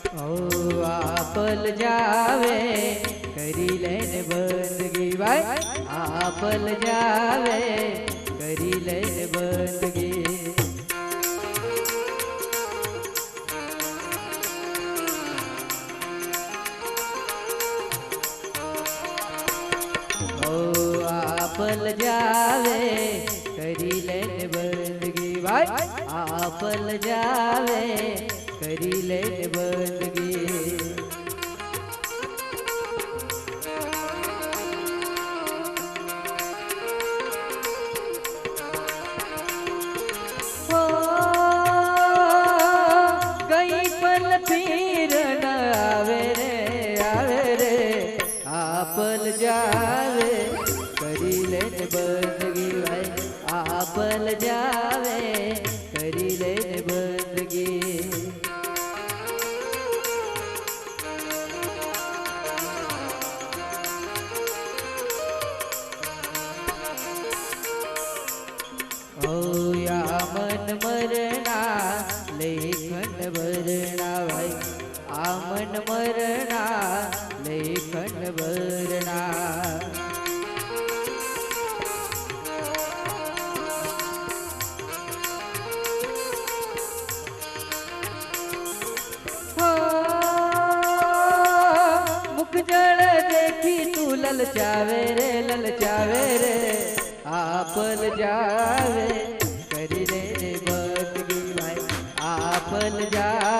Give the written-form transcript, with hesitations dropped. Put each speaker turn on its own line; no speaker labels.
ओ आपल जावे करी लेने बंदगी भाई आपल जावे करी लेने बंदगी। ओ आपल जावे करी लेने बंदगी भाई आपल जावे करी लेने बंदगी। हो गई पल फिर न आवे रे आपल जावे करी लेने बंदगी भाई आपल जावे करी लेने बंदगी। ओ या मन मरना लेखन भरना भाई आमन मरना लेखन भरना। मुख जड़ देखी तू ललचावे रे आपल जावे करी लेने बंदगी भाई आपल जावे